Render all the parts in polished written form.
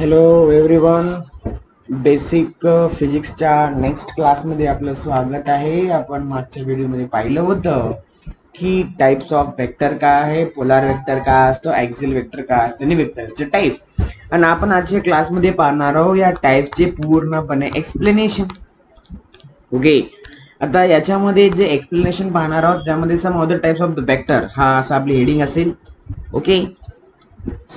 Hello everyone. Basic फिजिक्सच्या next क्लासमध्ये आपलं स्वागत आहे. आपण मागच्या व्हिडिओमध्ये पाहिलं होतं की टाइप्स ऑफ वेक्टर काय आहे, पोलार वेक्टर काय असतो, ॲक्सियल वेक्टर काय असतं आणि वेक्टर्सचे टाईप. आणि आपण आजच्या क्लासमध्ये पाहणार आहोत या टाईपचे पूर्णपणे एक्सप्लेनेशन. ओके, आता याच्यामध्ये जे एक्सप्लेनेशन पाहणार आहोत त्यामध्ये some other types of the vector हा असं आपली हेडिंग असेल. Okay,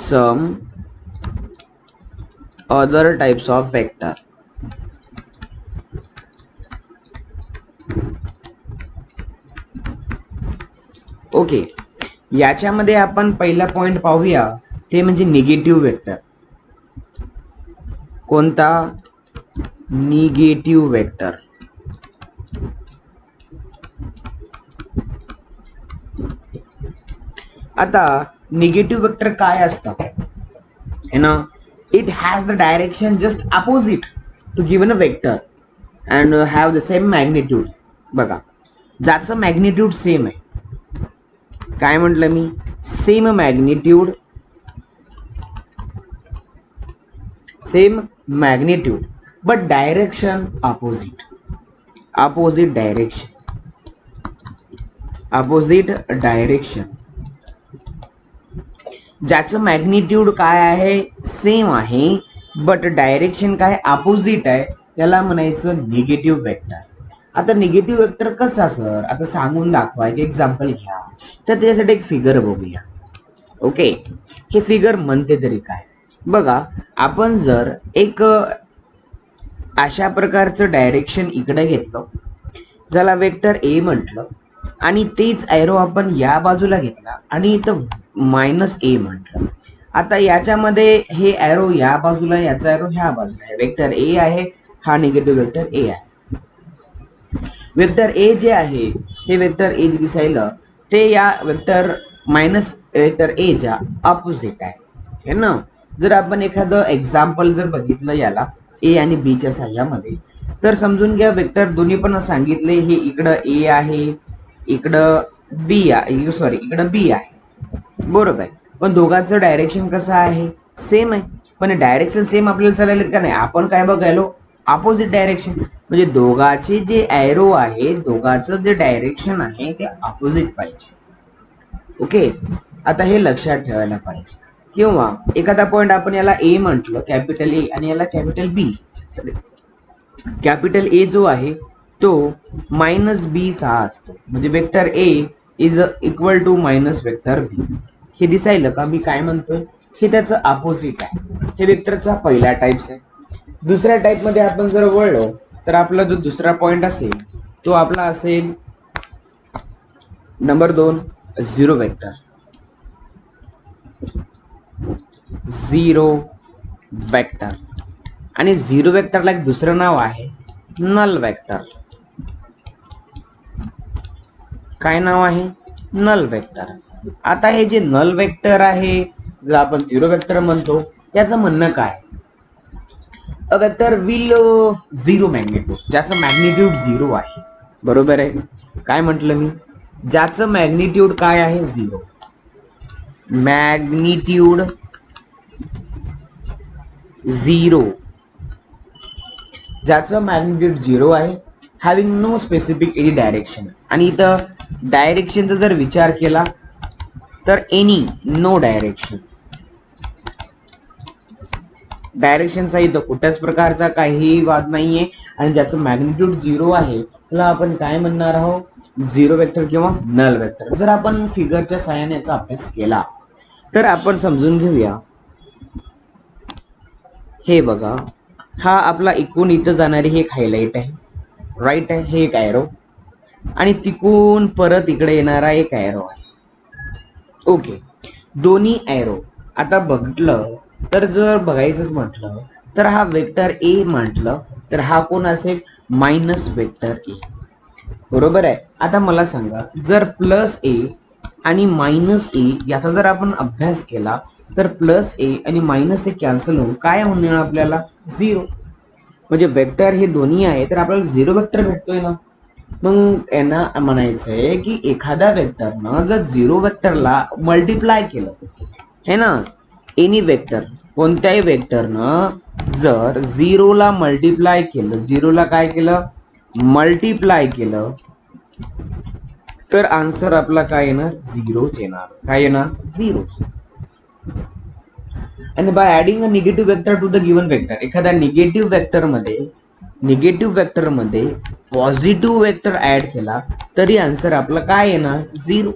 some other types of vector. Okay, याच्यामध्ये आपण पहिला पॉइंट पाहूया ते म्हणजे निगेटिव्ह वेक्टर. कोणता? Negative vector. आता निगेटिव्ह वेक्टर काय असतं है ना? It has the direction just opposite to given a vector and have the same magnitude. बघा, ज्याचं मॅग्निट्यूड सेम आहे. काय म्हटलं मी? Same magnitude, same magnitude but direction opposite. Opposite direction, opposite direction. ज्याचं मॅग्निट्यूड काय आहे? सेम आहे बट डायरेक्शन काय? अपोजिट आहे. त्याला म्हणायचं निगेटिव्ह वेक्टर. आता निगेटिव्ह वेक्टर कसं सर आता सांगून दाखवा, एक एक्झाम्पल घ्या. तर त्याच्यासाठी एक फिगर बघूया. ओके, हे फिगर म्हणते तरी काय? बघा, आपण जर एक अशा प्रकारचं डायरेक्शन इकडे घेतलं, ज्याला वेक्टर ए म्हटलं, आणि तेच एरो आपण या बाजूला घेतला आणि इथं मायनस ए म्हटलं. आता याच्यामध्ये हे एरो या बाजूला, याचा एरो ह्या बाजूला आहे. वेक्टर ए आहे, हा निगेटिव्ह वेक्टर ए आहे. वेक्टर ए जे आहे हे वेक्टर ए दिसायला ते या वेक्टर मायनस वेक्टर ए च्या ऑपोजिट आहे ना. जर आपण एखादं एक्झाम्पल जर बघितलं याला ए आणि बी च्या साह्यामध्ये, तर समजून घ्या वेक्टर दोन्ही पण सांगितले. हे इकडं ए आहे, इकडं बी आहे, सॉरी इकडं बी आहे, बरोबर आहे. पण दोघांचं डायरेक्शन कसं आहे? सेम आहे. पण डायरेक्शन सेम आपल्याला चालेल का नाही? आपण काय बघायलो? Opposite direction. म्हणजे दोघांचे जे एरो आहे, दोघांचं जे डायरेक्शन आहे ते ऑपोजिट पाहिजे. ओके, आता हे लक्षात ठेवायला पाहिजे. किंवा एखादा पॉइंट आपण याला ए म्हटलं, कॅपिटल ए, आणि याला कॅपिटल बी. कॅपिटल ए जो आहे तो मायनस बी चा असतो. म्हणजे vector A is equal to minus vector B. हे दिसायलं का मी काय म्हणतोय? हे त्याचं अपोजिट आहे. हे वेक्टरचा पहिला टाइप्स आहे. दुसऱ्या टाइप मध्ये आपण जर वळलो तर आपला जो दुसरा पॉइंट असेल तो आपला असेल number 2, zero vector. Zero vector. आणि झिरो वेक्टरला एक दुसरं नाव आहे नल वेक्टर. काय नाव आहे? Null vector. आता हे जे नल वेक्टर आहे, जर आपण झिरो वेक्टर म्हणतो, याचं म्हणणं काय? A vector will zero magnitude, ज्याचं मॅग्निट्यूड झिरो आहे. बरोबर आहे. काय म्हटलं मी? ज्याचं मॅग्निट्यूड काय आहे? झिरो. मॅग्निट्यूड झिरो, ज्याचं मॅग्निट्यूड झिरो आहे, having no specific any direction. आणि इथं डायरेक्शनचा जर विचार केला तर एनी, नो डायरेक्शन. डायरेक्शनचा इथं कुठल्याच प्रकारचा काही वाद नाहीये. आणि ज्याचं मॅग्निट्यूड झिरो आहे त्याला आपण काय म्हणणार आहोत? झिरो वेक्टर किंवा नल वेक्टर. जर आपण फिगरच्या सहाय्याने याचा अभ्यास केला तर आपण समजून घेऊया. हे बघा, हा आपला इकडून इथं जाणारी हे एक हायलाइट आहे, राईट आहे, हे एक एरो, आणि तिकून परत इकडे येणारा एक एरो आहे. ओके, दोन्ही एरो आता बघितलं तर जर बघायचंच म्हटलं तर हा वेक्टर ए म्हटलं तर हा कोण असेल? Minus vector A. बरोबर आहे. आता मला सांगा, जर प्लस ए आणि मायनस ए याचा जर आपण अभ्यास केला तर प्लस ए आणि मायनस ए कॅन्सल होऊन काय होणार आपल्याला? झिरो. म्हणजे वेक्टर हे दोन्ही आहे तर आपल्याला झिरो वेक्टर भेटतोय ना. मग यांना म्हणायचंय की एखाद्या वेक्टरनं जर झिरो वेक्टरला मल्टिप्लाय केलं है ना, एनी वेक्टर, कोणत्याही वेक्टरनं जर झिरोला मल्टिप्लाय केलं, झिरोला काय केलं, मल्टिप्लाय केलं, तर आन्सर आपला काय येणार, झिरोच येणार. काय येणार, झिरो. आणि by adding a negative vector to the given vector, एखाद्या निगेटिव्ह वेक्टर मध्ये पॉझिटिव्ह वेक्टर ऍड केला तरी आन्सर आपला काय येणार, झिरो.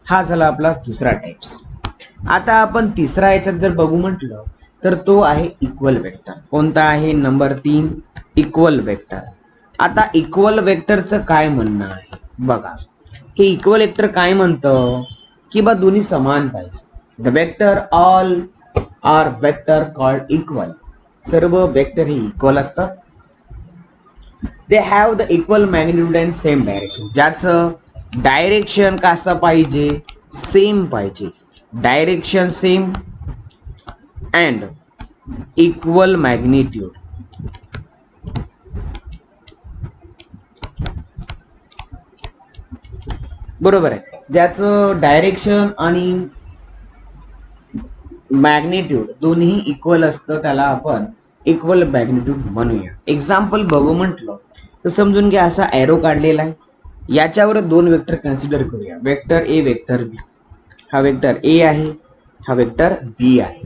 हा झाला आपला दुसरा टाइप्स. आता आपण तिसरा याच्यात जर बघू म्हटलं तर तो आहे इक्वल वेक्टर. कोणता आहे, नंबर 3, इक्वल वेक्टर. आता इक्वल वेक्टरचं काय म्हणणं आहे बघा. हे इक्वल वेक्टर काय म्हणतं की बा दोन्ही समान पाहिजे. The vector all are vector called equal. सर्व वेक्टर ही इक्वल असतात. They have the equal magnitude and same direction. ज्याचं डायरेक्शन कसं पाहिजे, सेम पाहिजे. Direction same and equal magnitude. बरोबर आहे. ज्याचं डायरेक्शन आणि मॅग्निट्यूड दोन्ही इक्वल असतं त्याला आपण इक्वल मॅग्निट्यूड म्हणूया. एक्झाम्पल बघू म्हटलं तर समजून घ्या, असा एरो काढलेला आहे. याच्यावर दोन वेक्टर कन्सिडर करूया, वेक्टर ए, वेक्टर बी. हा वेक्टर ए आहे, हा वेक्टर बी आहे.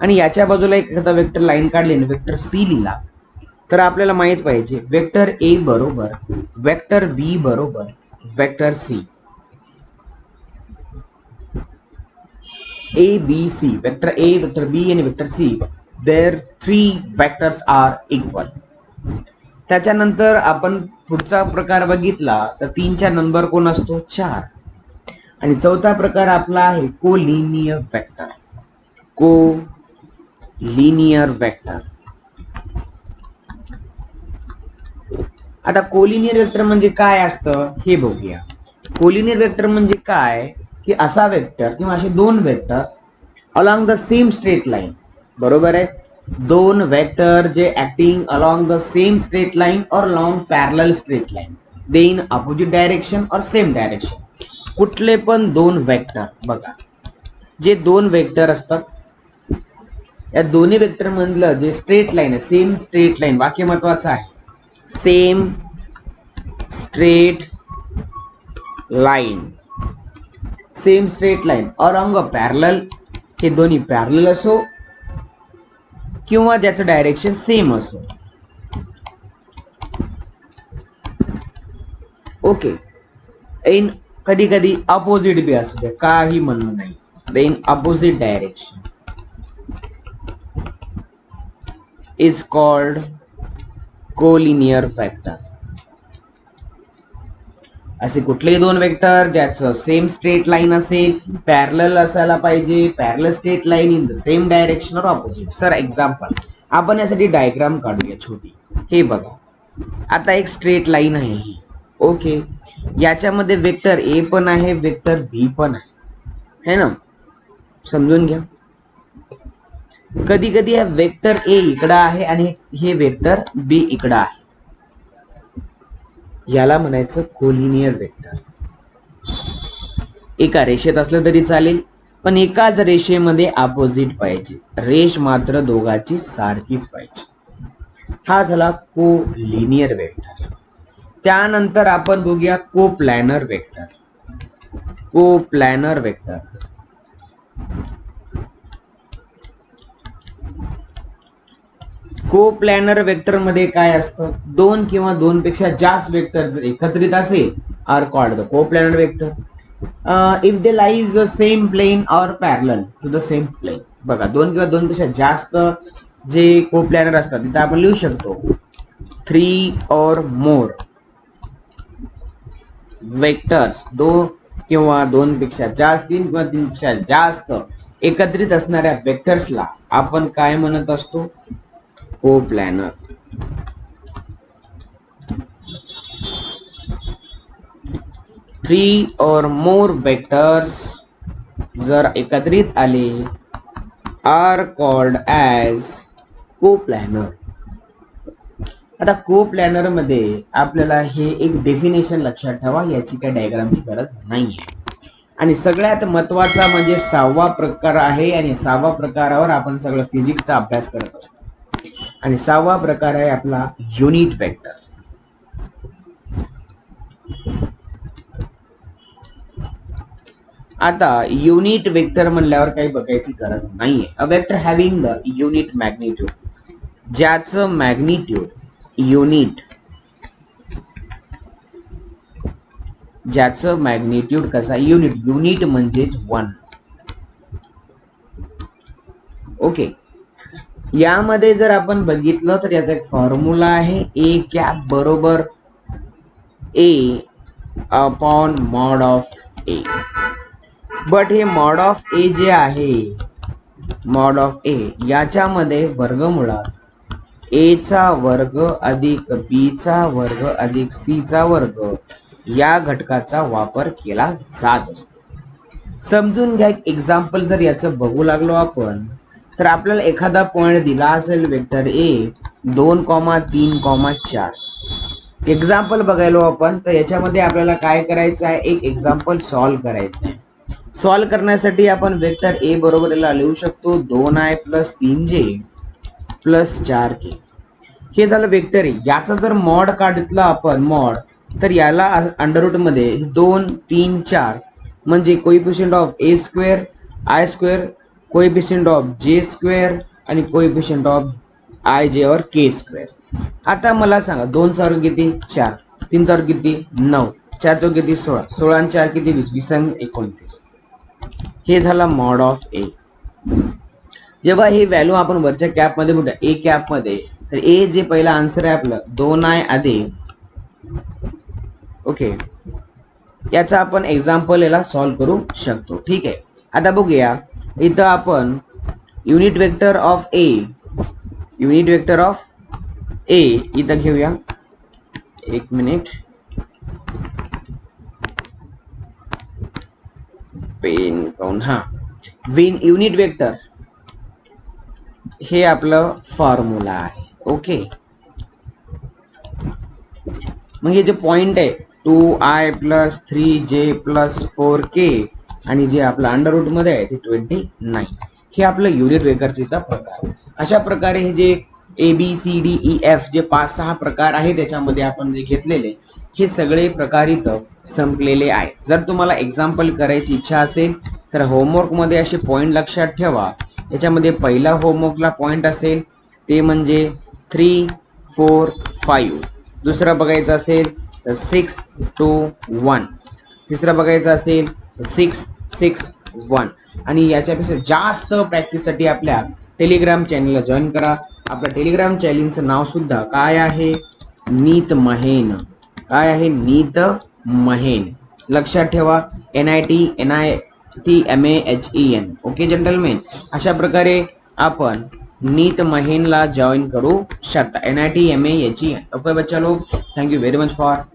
आणि याच्या बाजूला एखादा वेक्टर लाईन काढली आणि वेक्टर सी लिहिला तर आपल्याला माहित पाहिजे वेक्टर ए बरोबर वेक्टर बी बरोबर vector C. A, B, C, vector A, vector B आणि vector C, their three vectors are equal. त्याच्यानंतर आपण पुढचा प्रकार बघितला तर 3चा नंबर कोण असतो, 4. आणि चौथा प्रकार आपला आहे कोलिनियर वेक्टर. Collinear vector. आता कोलिनियर वेक्टर म्हणजे काय असतं हे बघूया. कोलिनियर वेक्टर म्हणजे काय की असा वेक्टर किंवा असे दोन vector along the same straight line. बरोबर आहे. दोन वेक्टर जे acting along the same straight line or along parallel straight line, they in opposite direction or same direction. कुठले पण दोन वेक्टर बघा, जे दोन वेक्टर असतात या दोन्ही वेक्टर मधलं जे स्ट्रेट लाईन आहे, सेम स्ट्रेट लाईन, वाक्य महत्वाचं आहे, same straight line, same straight line और अंग पॅरलल, हे दोन्ही पॅरलल असो किंवा ज्याचं डायरेक्शन सेम असो. ओके. इन कधी कधी अपोजिट बी असू दे, काही म्हणणं नाही. In opposite direction is called collinear vector. असे कुठलेही दोन वेक्टर ज्याचं सेम स्ट्रेट लाईन असेल, पॅरलल असायला पाहिजे, parallel straight line in the same direction और ऑपोजिट. सर एक्झाम्पल आपण यासाठी डायग्राम काढूया छोटी. हे बघा, आता एक स्ट्रेट लाईन आहे ही. ओके. याच्यामध्ये वेक्टर ए पण आहे, वेक्टर बी पण आहे, है ना. समजून घ्या. कधी कधी हा वेक्टर ए इकडं आहे आणि हे वेक्टर बी इकडं आहे, याला म्हणायचं कोलिनियर वेक्टर. एका रेषेत असलं तरी चालेल, पण एकाच रेषेमध्ये अपोजिट पाहिजे. रेष मात्र दोघांची सारखीच पाहिजे. हा झाला कोलिनियर वेक्टर. त्यानंतर आपण बघूया coplanar vector. Coplanar vector. Coplanar vector मध्ये काय असतं, दोन किंवा दोन पेक्षा जास्त वेक्टर जर एकत्रित असेल are called the coplanar vector. If they lies the same plane or parallel to the same plane. बघा, दोन किंवा दोन पेक्षा जास्त जे कोप्लॅनर असतात तिथे आपण लिहू शकतो 3 और मोर वेक्टर्स. दो किंवा दोन पेक्षा जास्त, 3 किंवा 3 पेक्षा जास्त एकत्रित असणाऱ्या वेक्टर्सला आपण काय म्हणत असतो, कोप्लॅनर. थ्री और मोर वेक्टर्स जर एकत्रित आले आर कॉल्ड ॲज कोप्लॅनर. आता कोप्लॅनर मध्ये आपल्याला हे एक डेफिनेशन लक्षात ठेवा, याची काही डायग्रामची गरज नाहीये. आणि सगळ्यात महत्वाचा म्हणजे 6वा प्रकार आहे आणि 6व्या प्रकारावर आपण सगळं फिजिक्सचा अभ्यास करत असतो आणि 6वा प्रकार आहे आपला युनिट वेक्टर. आता युनिट वेक्टर म्हणल्यावर काही बघायची गरज नाहीये. A vector having the unit magnitude, ज्याचं मॅग्निट्यूड ज्याचं मॅग्निट्यूड कसा युनिट म्हणजेच 1. ओके, यामध्ये जर आपण बघितलं तर याचा एक फॉर्म्युला आहे ए कॅप बरोबर A upon mod of A. But हे मॉड ऑफ ए जे आहे, मॉड ऑफ ए याच्यामध्ये वर्गमुळात ए चा वर्ग अधिक बी चा वर्ग अधिक सी चा वर्ग या घटकाचा वापर केला जात असतो. समजून घ्या, एक एक्झाम्पल जर याचं बघू लागलो आपण तर आपल्याला एखादा पॉइंट दिला असेल वेक्टर ए 2,3,4. एक्झाम्पल बघायलो आपण तर याच्यामध्ये आपल्याला काय करायचं आहे, एक एक्झाम्पल सॉल्व्ह करायचं आहे. सॉल्व्ह करण्यासाठी आपण वेक्टर ए बरोबर याला लिहू शकतो 2i + 3j + 4k. हे झालं वेक्टर ए. याचा जर मॉड काढितला आपण मॉड, तर याला अंडररूट मध्ये 2, 3, 4 म्हणजे coefficient of A square I square, coefficient of जे स्क्वेअर आणि कोएफिशिएंट ऑफ आय जे और के स्क्वेअर. आता मला सांगा 2 चा वर्ग किती 4, 3 चा वर्ग किती 9, 4 चा वर्ग किती 16, 16 आणि 4 किती 20, 20 आणि 29. हे झाला मॉड ऑफ ए. जेव्हा हे व्हॅल्यू आपण वरच्या कॅप मध्ये बघूया ए कॅप मध्ये, तर ए जे पहिला आन्सर आहे आपलं 2i अधिक, ओके, याचा आपण एक्झाम्पल याला सॉल्व्ह करू शकतो. ठीक आहे, आता बघूया इथं आपण युनिट वेक्टर ऑफ ए इथं घेऊया. एक मिनिट, पेन काउंट. हा, युनिट वेक्टर हे आपलं फॉर्म्युला आहे. ओके, मग हे जे पॉइंट आहे 2i + 3j + 4k आणि जे आपलं अंडररूट मध्ये आहे ते 29, हे आपलं युनिट वेक्टरचा प्रकार. अशा प्रकारे हे जे ABCDEF जे 5-6 प्रकार आहे त्याच्यामध्ये आपण जे घेतलेले हे सगळे प्रकार इथं संपलेले आहे. जर तुम्हाला एक्झाम्पल करायची इच्छा असेल तर होमवर्क मध्ये असे पॉइंट लक्षात ठेवा. याच्यामध्ये पहिला होमवर्कला पॉइंट असेल ते म्हणजे 3, 4, 5. दुसरा बघायचा असेल तर 6, 2, 1. तिसरा बघायचा असेल तर 6, 6, 1. आणि याच्यापेक्षा जास्त प्रॅक्टिससाठी आपल्या टेलिग्राम चॅनलला जॉईन करा. आपल्या टेलिग्राम चॅनलचं नाव सुद्धा काय आहे, नीत महेन. काय आहे, नीत महेन. लक्षात ठेवा, NITMAHEN. ओके जेंटलमेन, अशा प्रकारे आपण नीत महेनला जॉईन करू शकता, NITMAHEN. ओके बच्चा लोग, thank you very much for